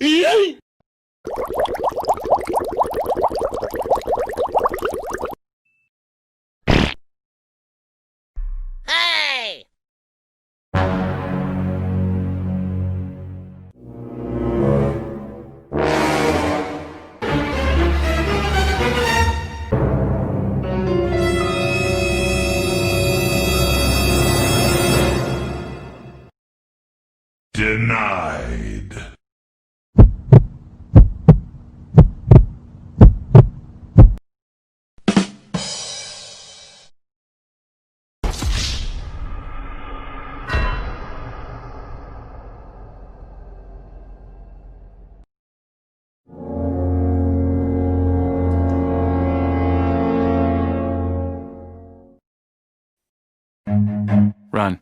Hey! Denied. Run.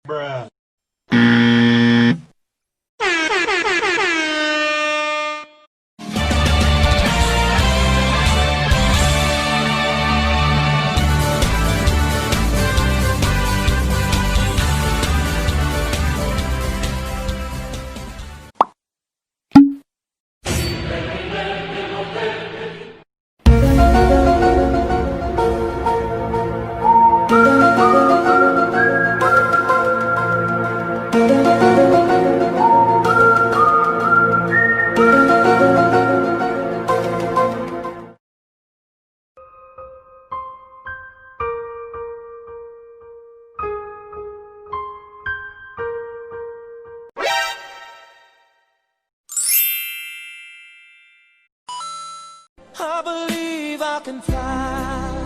Bruh. I believe I can fly.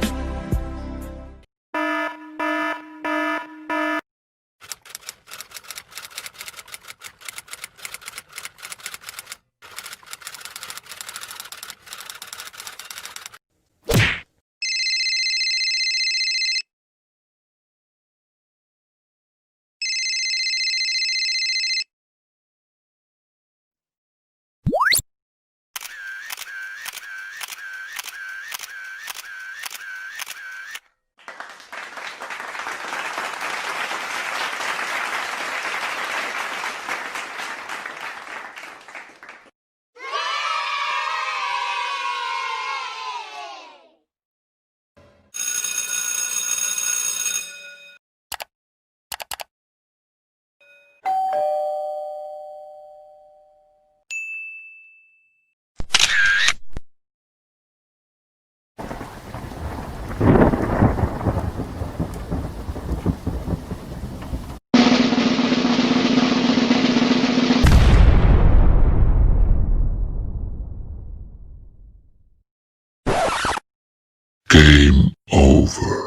Game over.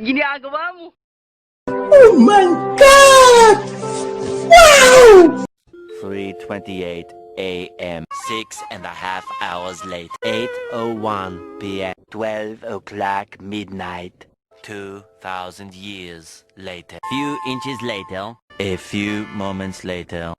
Ginagawa mo? Oh my God! Wow! 3:28 a.m. 6.5 hours later. 8:01 p.m. 12 o'clock midnight. 2,000 years later. Few inches later. A few moments later.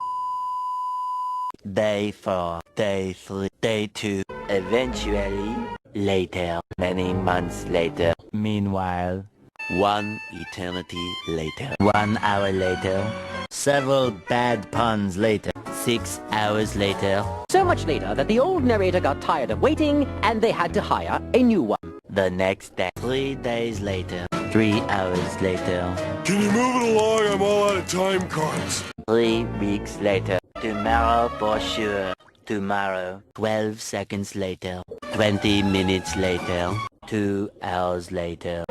Day 4. Day 3. Day 2. Eventually. Later. Many months later. Meanwhile. 1 eternity later. 1 hour later. Several bad puns later. 6 hours later. So much later that the old narrator got tired of waiting and they had to hire a new one. The next day. 3 days later. 3 hours later. Can you move it along? I'm all out of time cards. 3 weeks later. Tomorrow for sure. Tomorrow. 12 seconds later. 20 minutes later. 2 hours later.